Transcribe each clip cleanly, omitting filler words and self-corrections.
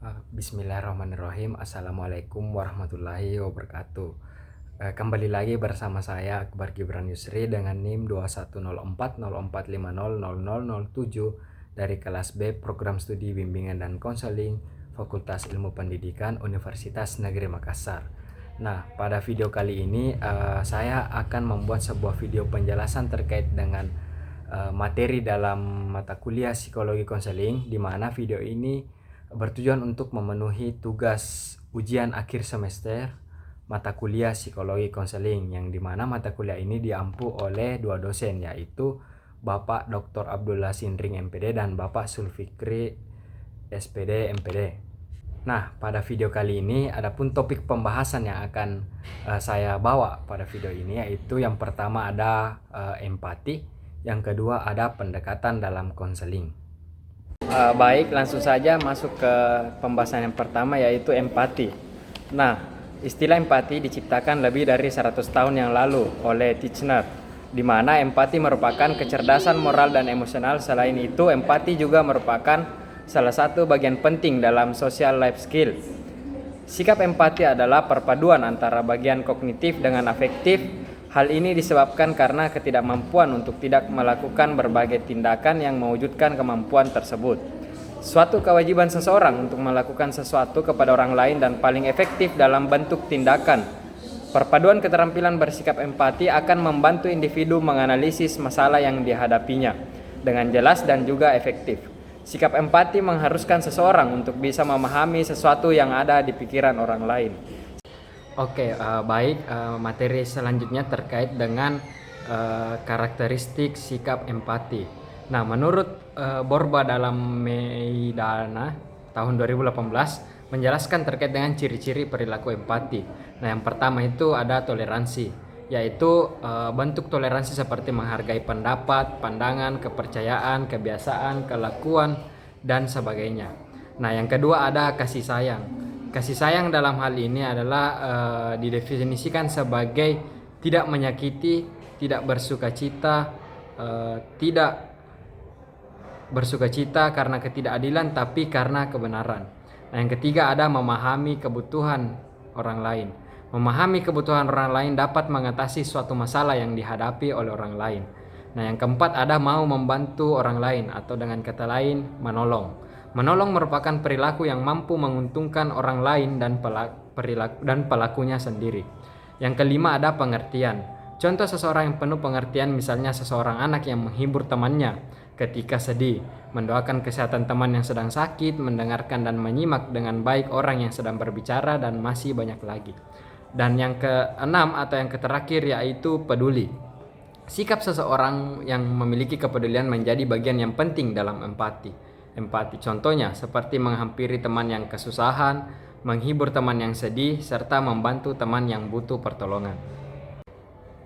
Bismillahirrahmanirrahim. Assalamualaikum warahmatullahi wabarakatuh. Kembali lagi bersama saya Akbar Gibran Yusri dengan NIM 210404500007 dari kelas B Program Studi Bimbingan dan Konseling Fakultas Ilmu Pendidikan Universitas Negeri Makassar. Nah, pada video kali ini saya akan membuat sebuah video penjelasan terkait dengan materi dalam mata kuliah Psikologi Konseling, di mana video ini bertujuan untuk memenuhi tugas ujian akhir semester mata kuliah Psikologi Konseling, yang dimana mata kuliah ini diampu oleh dua dosen, yaitu Bapak Dr. Abdullah Sindring MPD dan Bapak Sulfikri SPD MPD. Nah, pada video kali ini adapun topik pembahasan yang akan saya bawa pada video ini, yaitu yang pertama ada empati, yang kedua ada pendekatan dalam konseling. Baik, langsung saja masuk ke pembahasan yang pertama, yaitu empati. Nah, istilah empati diciptakan lebih dari 100 tahun yang lalu oleh Titchener, di mana empati merupakan kecerdasan moral dan emosional. Selain itu, empati juga merupakan salah satu bagian penting dalam social life skill. Sikap empati adalah perpaduan antara bagian kognitif dengan afektif. Hal ini disebabkan karena ketidakmampuan untuk tidak melakukan berbagai tindakan yang mewujudkan kemampuan tersebut. Suatu kewajiban seseorang untuk melakukan sesuatu kepada orang lain dan paling efektif dalam bentuk tindakan. Perpaduan keterampilan bersikap empati akan membantu individu menganalisis masalah yang dihadapinya dengan jelas dan juga efektif. Sikap empati mengharuskan seseorang untuk bisa memahami sesuatu yang ada di pikiran orang lain. Baik, materi selanjutnya terkait dengan karakteristik sikap empati. Nah, menurut Borba dalam Meidana tahun 2018 menjelaskan terkait dengan ciri-ciri perilaku empati. Nah, yang pertama itu ada toleransi, yaitu bentuk toleransi seperti menghargai pendapat, pandangan, kepercayaan, kebiasaan, kelakuan, dan sebagainya. Nah, yang kedua ada kasih sayang. Kasih sayang dalam hal ini adalah didefinisikan sebagai tidak menyakiti, tidak bersukacita, tidak bersukacita karena ketidakadilan tapi karena kebenaran. Nah, yang ketiga ada memahami kebutuhan orang lain. Memahami kebutuhan orang lain dapat mengatasi suatu masalah yang dihadapi oleh orang lain. Nah, yang keempat ada mau membantu orang lain, atau dengan kata lain menolong. Menolong merupakan perilaku yang mampu menguntungkan orang lain dan pelakunya sendiri. Yang kelima ada pengertian. Contoh seseorang yang penuh pengertian, misalnya seseorang anak yang menghibur temannya ketika sedih, mendoakan kesehatan teman yang sedang sakit, mendengarkan dan menyimak dengan baik orang yang sedang berbicara, dan masih banyak lagi. Dan yang keenam atau yang terakhir yaitu peduli. Sikap seseorang yang memiliki kepedulian menjadi bagian yang penting dalam empati. Contohnya seperti menghampiri teman yang kesusahan, menghibur teman yang sedih, serta membantu teman yang butuh pertolongan.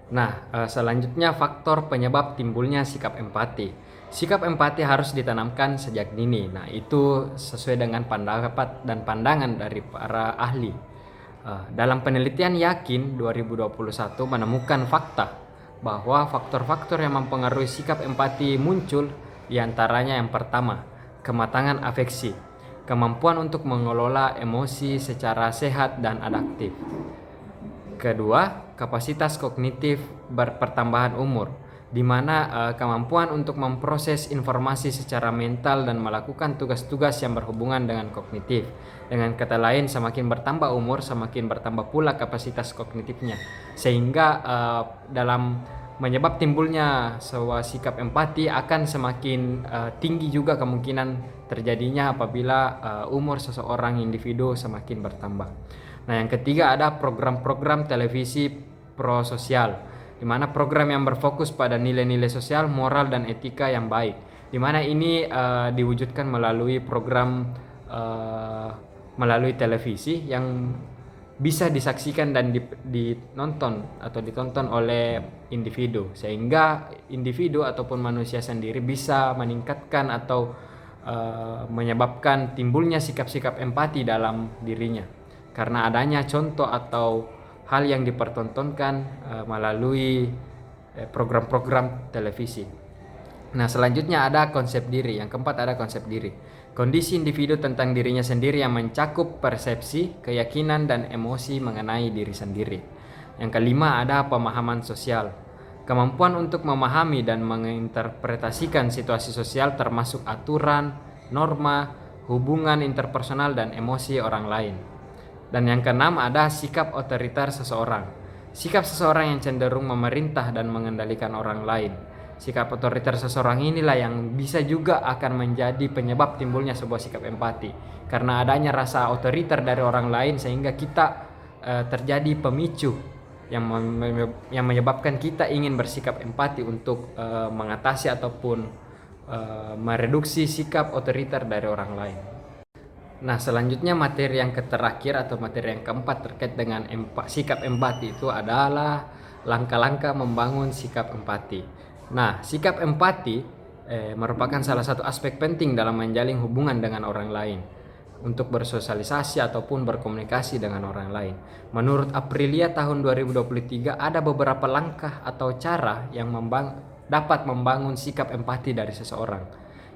Nah, selanjutnya faktor penyebab timbulnya sikap empati. Sikap empati harus ditanamkan sejak dini. Nah, itu sesuai dengan pendapat dan pandangan dari para ahli. Dalam penelitian Yakin 2021 menemukan fakta bahwa faktor-faktor yang mempengaruhi sikap empati muncul, diantaranya yang pertama, kematangan afeksi, kemampuan untuk mengelola emosi secara sehat dan adaptif. Kedua, kapasitas kognitif berpertambahan umur, di mana kemampuan untuk memproses informasi secara mental dan melakukan tugas-tugas yang berhubungan dengan kognitif. Dengan kata lain, semakin bertambah umur, semakin bertambah pula kapasitas kognitifnya, sehingga dalam menyebab timbulnya sebuah sikap empati akan semakin tinggi juga kemungkinan terjadinya apabila umur seseorang individu semakin bertambah. Nah, yang ketiga ada program-program televisi prososial, di mana program yang berfokus pada nilai-nilai sosial, moral, dan etika yang baik, di mana ini diwujudkan melalui program melalui televisi yang bisa disaksikan dan ditonton atau ditonton oleh individu, sehingga individu ataupun manusia sendiri bisa meningkatkan atau menyebabkan timbulnya sikap-sikap empati dalam dirinya karena adanya contoh atau hal yang dipertontonkan melalui program-program televisi. Nah, selanjutnya ada konsep diri. Yang keempat ada konsep diri. Kondisi individu tentang dirinya sendiri yang mencakup persepsi, keyakinan, dan emosi mengenai diri sendiri. Yang kelima ada pemahaman sosial. Kemampuan untuk memahami dan menginterpretasikan situasi sosial termasuk aturan, norma, hubungan interpersonal, dan emosi orang lain. Dan yang keenam ada sikap otoriter seseorang. Sikap seseorang yang cenderung memerintah dan mengendalikan orang lain. Sikap otoriter seseorang inilah yang bisa juga akan menjadi penyebab timbulnya sebuah sikap empati. Karena adanya rasa otoriter dari orang lain sehingga kita terjadi pemicu yang menyebabkan kita ingin bersikap empati untuk mengatasi ataupun mereduksi sikap otoriter dari orang lain. Nah, selanjutnya materi yang terakhir atau materi yang keempat terkait dengan sikap empati itu adalah langkah-langkah membangun sikap empati. Nah, sikap empati merupakan salah satu aspek penting dalam menjalin hubungan dengan orang lain, untuk bersosialisasi ataupun berkomunikasi dengan orang lain. Menurut Aprilia tahun 2023 ada beberapa langkah atau cara yang dapat membangun sikap empati dari seseorang.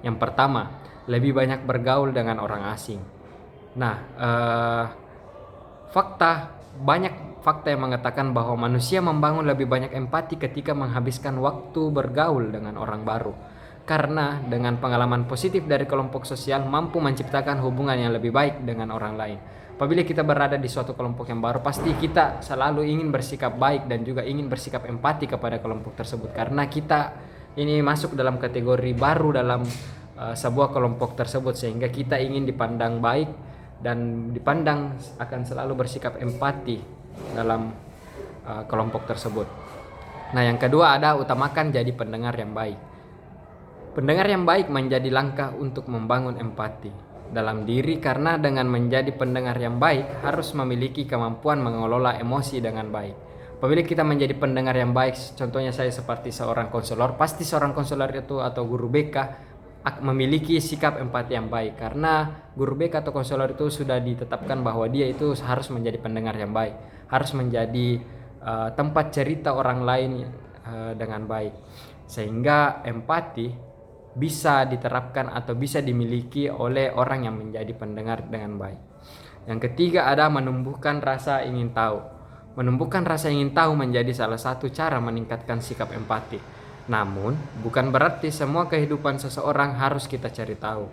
Yang pertama, lebih banyak bergaul dengan orang asing. Nah, banyak fakta yang mengatakan bahwa manusia membangun lebih banyak empati ketika menghabiskan waktu bergaul dengan orang baru. Karena dengan pengalaman positif dari kelompok sosial mampu menciptakan hubungan yang lebih baik dengan orang lain. Apabila kita berada di suatu kelompok yang baru, pasti kita selalu ingin bersikap baik dan juga ingin bersikap empati kepada kelompok tersebut. Karena kita ini masuk dalam kategori baru dalam sebuah kelompok tersebut, sehingga kita ingin dipandang baik dan dipandang akan selalu bersikap empati dalam kelompok tersebut. Nah, yang kedua ada utamakan jadi pendengar yang baik. Pendengar yang baik menjadi langkah untuk membangun empati dalam diri, karena dengan menjadi pendengar yang baik harus memiliki kemampuan mengelola emosi dengan baik. Apabila kita menjadi pendengar yang baik, contohnya saya seperti seorang konselor, pasti seorang konselor itu atau guru BK memiliki sikap empati yang baik, karena guru BK atau konselor itu sudah ditetapkan bahwa dia itu harus menjadi pendengar yang baik, harus menjadi tempat cerita orang lain dengan baik, sehingga empati bisa diterapkan atau bisa dimiliki oleh orang yang menjadi pendengar dengan baik. Yang ketiga ada menumbuhkan rasa ingin tahu. Menumbuhkan rasa ingin tahu menjadi salah satu cara meningkatkan sikap empati. Namun, bukan berarti semua kehidupan seseorang harus kita cari tahu.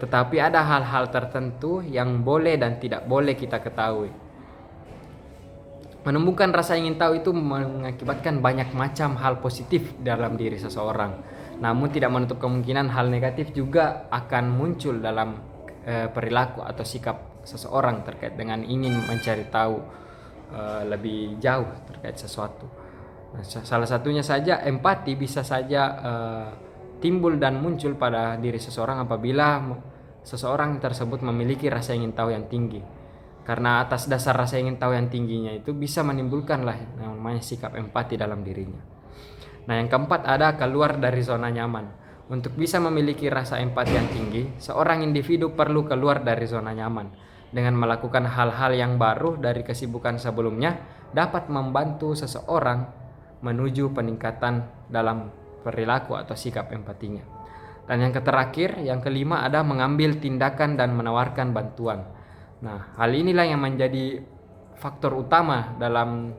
Tetapi ada hal-hal tertentu yang boleh dan tidak boleh kita ketahui. Menumbuhkan rasa ingin tahu itu mengakibatkan banyak macam hal positif dalam diri seseorang. Namun tidak menutup kemungkinan hal negatif juga akan muncul dalam perilaku atau sikap seseorang terkait dengan ingin mencari tahu lebih jauh terkait sesuatu. Nah, salah satunya saja empati bisa saja timbul dan muncul pada diri seseorang apabila seseorang tersebut memiliki rasa ingin tahu yang tinggi. Karena atas dasar rasa ingin tahu yang tingginya itu bisa menimbulkanlah namanya sikap empati dalam dirinya. Nah, yang keempat ada keluar dari zona nyaman. Untuk bisa memiliki rasa empati yang tinggi, seorang individu perlu keluar dari zona nyaman. Dengan melakukan hal-hal yang baru dari kesibukan sebelumnya, dapat membantu seseorang menuju peningkatan dalam perilaku atau sikap empatinya. Dan yang terakhir, yang kelima ada mengambil tindakan dan menawarkan bantuan. Nah, hal inilah yang menjadi faktor utama dalam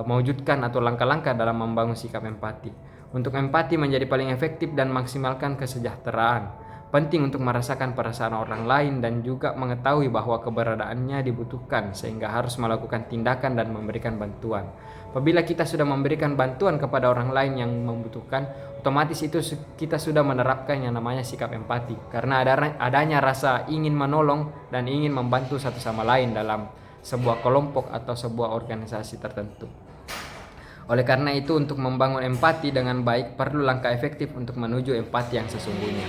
mewujudkan atau langkah-langkah dalam membangun sikap empati. Untuk empati menjadi paling efektif dan maksimalkan kesejahteraan, penting untuk merasakan perasaan orang lain dan juga mengetahui bahwa keberadaannya dibutuhkan, sehingga harus melakukan tindakan dan memberikan bantuan. Apabila kita sudah memberikan bantuan kepada orang lain yang membutuhkan, otomatis itu kita sudah menerapkan yang namanya sikap empati, karena adanya rasa ingin menolong dan ingin membantu satu sama lain dalam sebuah kelompok atau sebuah organisasi tertentu. Oleh karena itu, untuk membangun empati dengan baik perlu langkah efektif untuk menuju empati yang sesungguhnya.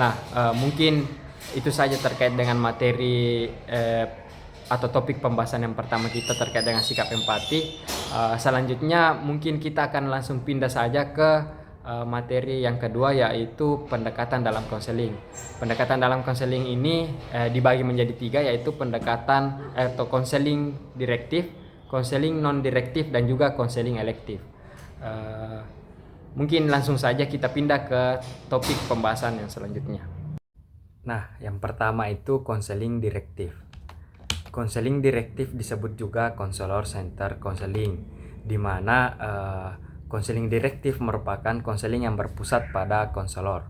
Nah, mungkin itu saja terkait dengan materi atau topik pembahasan yang pertama kita terkait dengan sikap empati. Selanjutnya mungkin kita akan langsung pindah saja ke materi yang kedua, yaitu pendekatan dalam konseling. Pendekatan dalam konseling ini dibagi menjadi 3, yaitu pendekatan atau konseling direktif, konseling non direktif, dan juga konseling elektif. Mungkin langsung saja kita pindah ke topik pembahasan yang selanjutnya. Nah, yang pertama itu konseling direktif. Konseling direktif disebut juga konselor center konseling, di mana konseling direktif merupakan konseling yang berpusat pada konselor.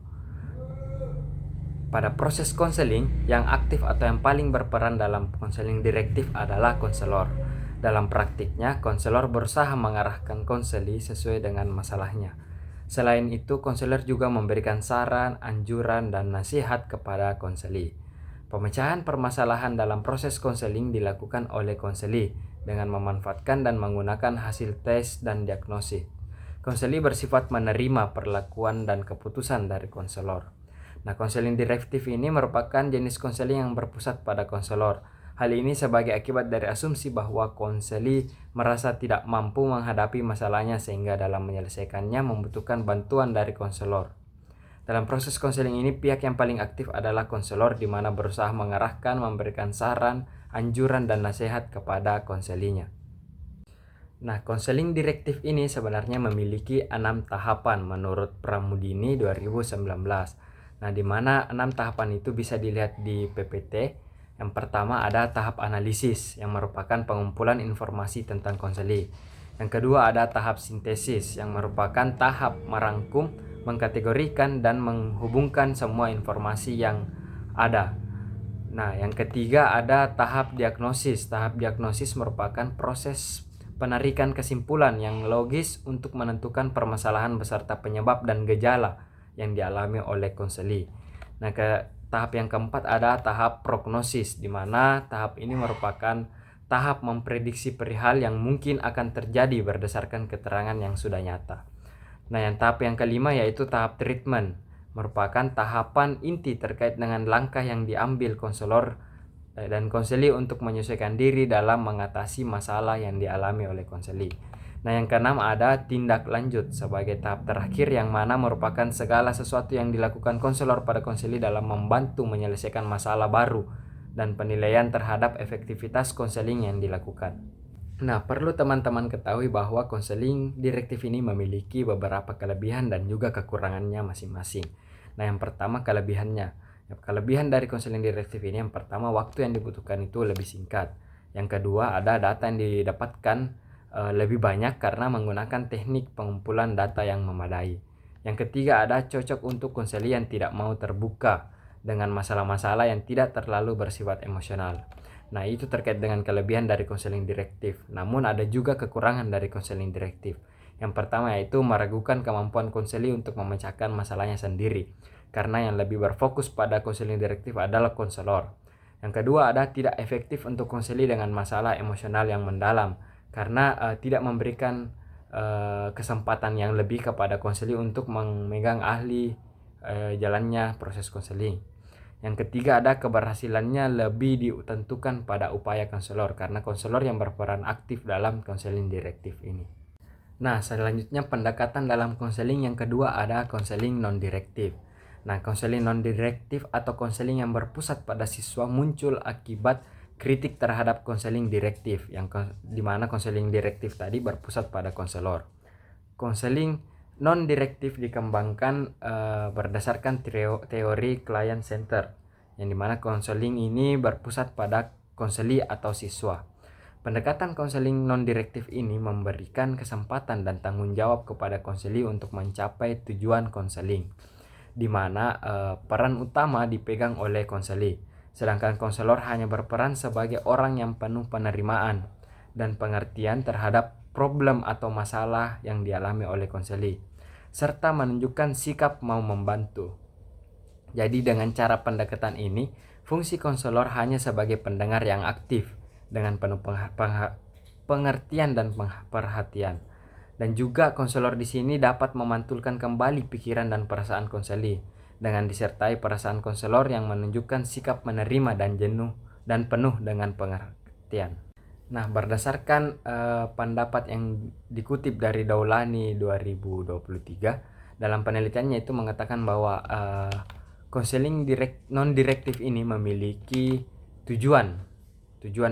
Pada proses konseling, yang aktif atau yang paling berperan dalam konseling direktif adalah konselor. Dalam praktiknya, konselor berusaha mengarahkan konseli sesuai dengan masalahnya. Selain itu, konselor juga memberikan saran, anjuran, dan nasihat kepada konseli. Pemecahan permasalahan dalam proses konseling dilakukan oleh konseli dengan memanfaatkan dan menggunakan hasil tes dan diagnosis. Konseli bersifat menerima perlakuan dan keputusan dari konselor. Nah, konseling direktif ini merupakan jenis konseling yang berpusat pada konselor. Hal ini sebagai akibat dari asumsi bahwa konseli merasa tidak mampu menghadapi masalahnya sehingga dalam menyelesaikannya membutuhkan bantuan dari konselor. Dalam proses konseling ini, pihak yang paling aktif adalah konselor, di mana berusaha mengarahkan, memberikan saran, anjuran, dan nasihat kepada konselinya. Nah, konseling direktif ini sebenarnya memiliki 6 tahapan menurut Pramudini 2019. Nah, di mana 6 tahapan itu bisa dilihat di PPT. Yang pertama ada tahap analisis yang merupakan pengumpulan informasi tentang konseling. Yang kedua ada tahap sintesis yang merupakan tahap merangkum, mengkategorikan, dan menghubungkan semua informasi yang ada. Nah, yang ketiga ada tahap diagnosis. Tahap diagnosis merupakan proses penarikan kesimpulan yang logis untuk menentukan permasalahan beserta penyebab dan gejala yang dialami oleh konseli. Nah, tahap yang keempat ada tahap prognosis, di mana tahap ini merupakan tahap memprediksi perihal yang mungkin akan terjadi berdasarkan keterangan yang sudah nyata. Nah, yang tahap yang kelima yaitu tahap treatment, merupakan tahapan inti terkait dengan langkah yang diambil konselor dan konseli untuk menyesuaikan diri dalam mengatasi masalah yang dialami oleh konseli. Nah, yang keenam ada tindak lanjut sebagai tahap terakhir, yang mana merupakan segala sesuatu yang dilakukan konselor pada konseli dalam membantu menyelesaikan masalah baru dan penilaian terhadap efektivitas konseling yang dilakukan. Nah, perlu teman-teman ketahui bahwa konseling direktif ini memiliki beberapa kelebihan dan juga kekurangannya masing-masing. Nah, yang pertama kelebihannya. Kelebihan dari konseling direktif ini, yang pertama waktu yang dibutuhkan itu lebih singkat. Yang kedua ada data yang didapatkan lebih banyak karena menggunakan teknik pengumpulan data yang memadai. Yang ketiga ada cocok untuk konseli yang tidak mau terbuka dengan masalah-masalah yang tidak terlalu bersifat emosional. Nah, itu terkait dengan kelebihan dari konseling direktif. Namun ada juga kekurangan dari konseling direktif. Yang pertama yaitu meragukan kemampuan konseli untuk memecahkan masalahnya sendiri, karena yang lebih berfokus pada konseling direktif adalah konselor. Yang kedua ada tidak efektif untuk konseli dengan masalah emosional yang mendalam, karena tidak memberikan kesempatan yang lebih kepada konseli untuk memegang ahli jalannya proses konseling. Yang ketiga ada keberhasilannya lebih ditentukan pada upaya konselor, karena konselor yang berperan aktif dalam konseling direktif ini. Nah, selanjutnya pendekatan dalam konseling yang kedua ada konseling non-direktif. Nah, konseling non-direktif atau konseling yang berpusat pada siswa muncul akibat kritik terhadap konseling direktif, yang dimana konseling direktif tadi berpusat pada konselor. Konseling non-direktif dikembangkan berdasarkan teori client center, yang dimana konseling ini berpusat pada konseli atau siswa. Pendekatan konseling non-direktif ini memberikan kesempatan dan tanggung jawab kepada konseli untuk mencapai tujuan konseling, di mana peran utama dipegang oleh konseli, sedangkan konselor hanya berperan sebagai orang yang penuh penerimaan dan pengertian terhadap problem atau masalah yang dialami oleh konseli, serta menunjukkan sikap mau membantu. Jadi dengan cara pendekatan ini, fungsi konselor hanya sebagai pendengar yang aktif dengan penuh pengertian dan perhatian. Dan juga konselor di sini dapat memantulkan kembali pikiran dan perasaan konseli dengan disertai perasaan konselor yang menunjukkan sikap menerima dan penuh dengan pengertian. Nah, berdasarkan pendapat yang dikutip dari Daulani 2023, dalam penelitiannya itu mengatakan bahwa konseling non-direktif ini memiliki tujuan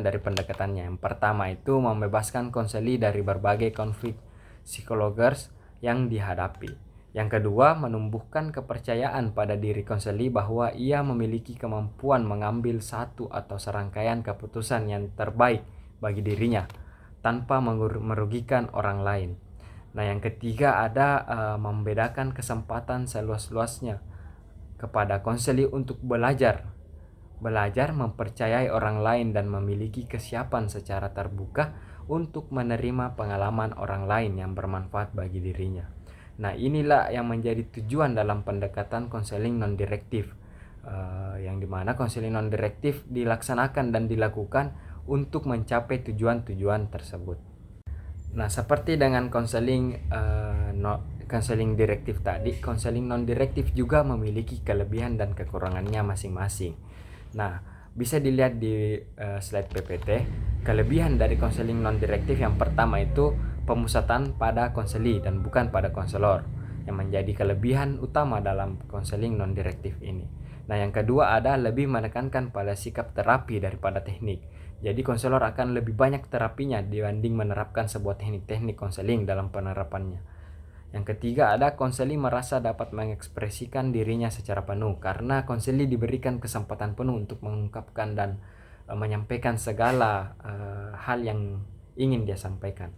dari pendekatannya. Yang pertama itu membebaskan konseli dari berbagai konflik psikologis yang dihadapi. Yang kedua, menumbuhkan kepercayaan pada diri konseli bahwa ia memiliki kemampuan mengambil satu atau serangkaian keputusan yang terbaik bagi dirinya tanpa merugikan orang lain. Nah, yang ketiga ada membedakan kesempatan seluas-luasnya kepada konseli untuk belajar mempercayai orang lain dan memiliki kesiapan secara terbuka untuk menerima pengalaman orang lain yang bermanfaat bagi dirinya. Nah, inilah yang menjadi tujuan dalam pendekatan konseling non-direktif, yang dimana konseling non-direktif dilaksanakan dan dilakukan untuk mencapai tujuan-tujuan tersebut. Nah, seperti dengan konseling konseling direktif tadi, konseling non-direktif juga memiliki kelebihan dan kekurangannya masing-masing. Nah, bisa dilihat di slide PPT. Kelebihan dari konseling non-direktif yang pertama itu pemusatan pada konseli dan bukan pada konselor, yang menjadi kelebihan utama dalam konseling non-direktif ini. Nah, yang kedua ada lebih menekankan pada sikap terapi daripada teknik. Jadi konselor akan lebih banyak terapinya dibanding menerapkan sebuah teknik-teknik konseling dalam penerapannya. Yang ketiga ada konseli merasa dapat mengekspresikan dirinya secara penuh karena konseli diberikan kesempatan penuh untuk mengungkapkan dan menyampaikan segala hal yang ingin dia sampaikan.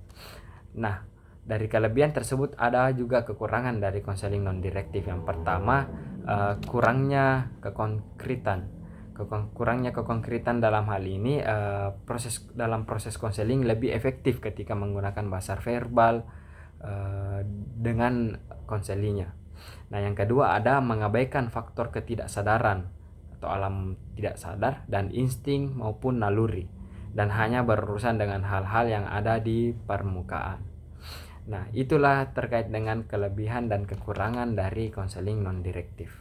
Nah, dari kelebihan tersebut ada juga kekurangan dari konseling non-direktif. Yang pertama, kurangnya kekonkretan. Kurangnya kekonkretan dalam hal ini, proses konseling lebih efektif ketika menggunakan bahasa verbal dengan konselinya. Nah, yang kedua ada mengabaikan faktor ketidaksadaran atau alam tidak sadar dan insting maupun naluri, dan hanya berurusan dengan hal-hal yang ada di permukaan. Nah, itulah terkait dengan kelebihan dan kekurangan dari konseling non-direktif.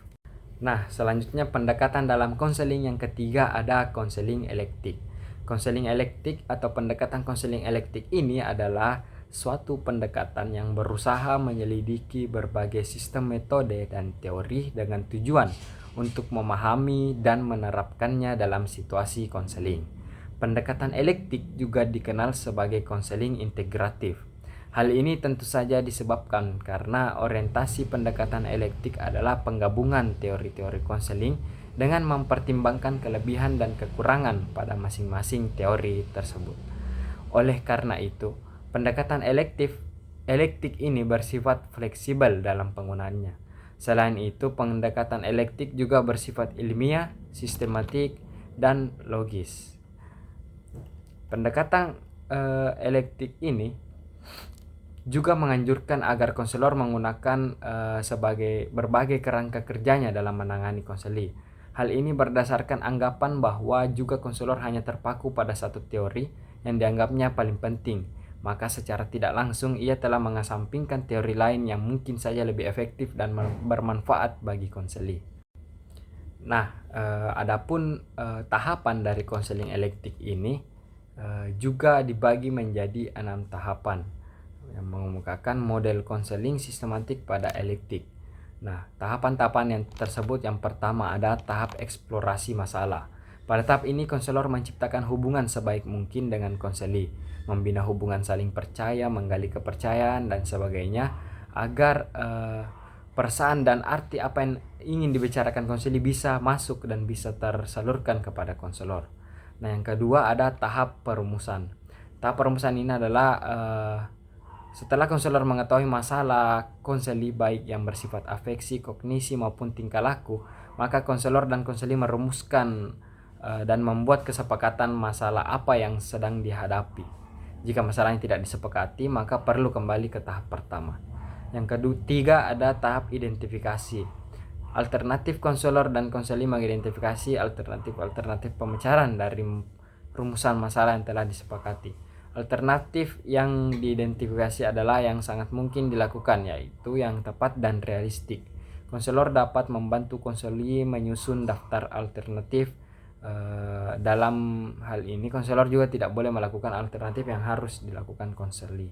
Nah, selanjutnya pendekatan dalam konseling yang ketiga ada konseling elektik. Konseling elektik atau pendekatan konseling elektik ini adalah suatu pendekatan yang berusaha menyelidiki berbagai sistem metode dan teori dengan tujuan untuk memahami dan menerapkannya dalam situasi konseling. Pendekatan elektik juga dikenal sebagai konseling integratif. Hal ini tentu saja disebabkan karena orientasi pendekatan elektik adalah penggabungan teori-teori konseling dengan mempertimbangkan kelebihan dan kekurangan pada masing-masing teori tersebut. Oleh karena itu, pendekatan elektik ini bersifat fleksibel dalam penggunaannya. Selain itu, pendekatan elektik juga bersifat ilmiah, sistematik, dan logis. Pendekatan elektik ini juga menganjurkan agar konselor menggunakan sebagai berbagai kerangka kerjanya dalam menangani konseli. Hal ini berdasarkan anggapan bahwa juga konselor hanya terpaku pada satu teori yang dianggapnya paling penting, maka secara tidak langsung ia telah mengesampingkan teori lain yang mungkin saja lebih efektif dan bermanfaat bagi konseli. Nah, adapun tahapan dari konseling elektik ini juga dibagi menjadi 6 tahapan yang mengemukakan model konseling sistematik pada elektik. Nah, tahapan-tahapan yang tersebut yang pertama ada tahap eksplorasi masalah. Pada tahap ini konselor menciptakan hubungan sebaik mungkin dengan konseli, membina hubungan saling percaya, menggali kepercayaan dan sebagainya agar perasaan dan arti apa yang ingin dibicarakan konseli bisa masuk dan bisa tersalurkan kepada konselor. Nah, yang kedua ada tahap perumusan. Tahap perumusan ini adalah setelah konselor mengetahui masalah konseli baik yang bersifat afeksi, kognisi maupun tingkah laku, maka konselor dan konseli merumuskan dan membuat kesepakatan masalah apa yang sedang dihadapi. Jika masalahnya tidak disepakati, maka perlu kembali ke tahap pertama. Yang ketiga ada tahap identifikasi. Alternatif konselor dan konseli mengidentifikasi alternatif pemecahan dari rumusan masalah yang telah disepakati. Alternatif yang diidentifikasi adalah yang sangat mungkin dilakukan, yaitu yang tepat dan realistik. Konselor dapat membantu konseli menyusun daftar alternatif. Dalam hal ini, konselor juga tidak boleh melakukan alternatif yang harus dilakukan konseli.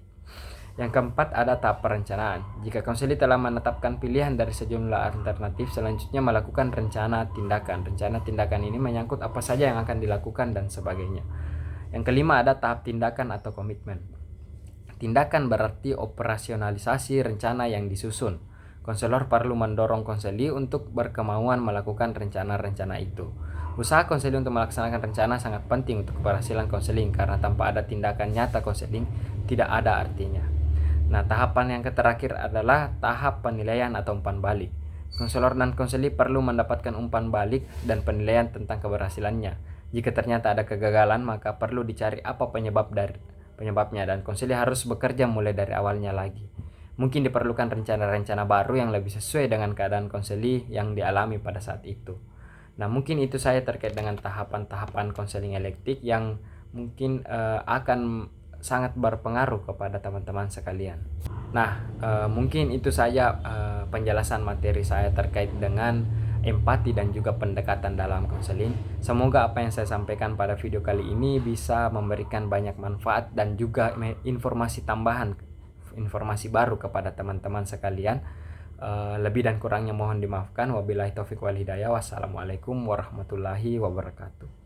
Yang keempat ada tahap perencanaan. Jika konseli telah menetapkan pilihan dari sejumlah alternatif, selanjutnya melakukan rencana tindakan. Rencana tindakan ini menyangkut apa saja yang akan dilakukan dan sebagainya. Yang kelima ada tahap tindakan atau komitmen. Tindakan berarti operasionalisasi rencana yang disusun. Konselor perlu mendorong konseli untuk berkemauan melakukan rencana-rencana itu. Usaha konseli untuk melaksanakan rencana sangat penting untuk keberhasilan konseling, karena tanpa ada tindakan nyata konseling tidak ada artinya. Nah, tahapan yang terakhir adalah tahap penilaian atau umpan balik. Konselor dan konseli perlu mendapatkan umpan balik dan penilaian tentang keberhasilannya. Jika ternyata ada kegagalan, maka perlu dicari apa penyebabnya, dan konseli harus bekerja mulai dari awalnya lagi. Mungkin diperlukan rencana-rencana baru yang lebih sesuai dengan keadaan konseli yang dialami pada saat itu. Nah, mungkin itu saya terkait dengan tahapan-tahapan konseling elektik yang mungkin akan sangat berpengaruh kepada teman-teman sekalian. Nah, mungkin itu saja penjelasan materi saya terkait dengan empati dan juga pendekatan dalam konseling. Semoga apa yang saya sampaikan pada video kali ini bisa memberikan banyak manfaat dan juga informasi tambahan, informasi baru kepada teman-teman sekalian. Lebih dan kurangnya mohon dimaafkan. Wabillahi taufiq wal hidayah. Wassalamualaikum warahmatullahi wabarakatuh.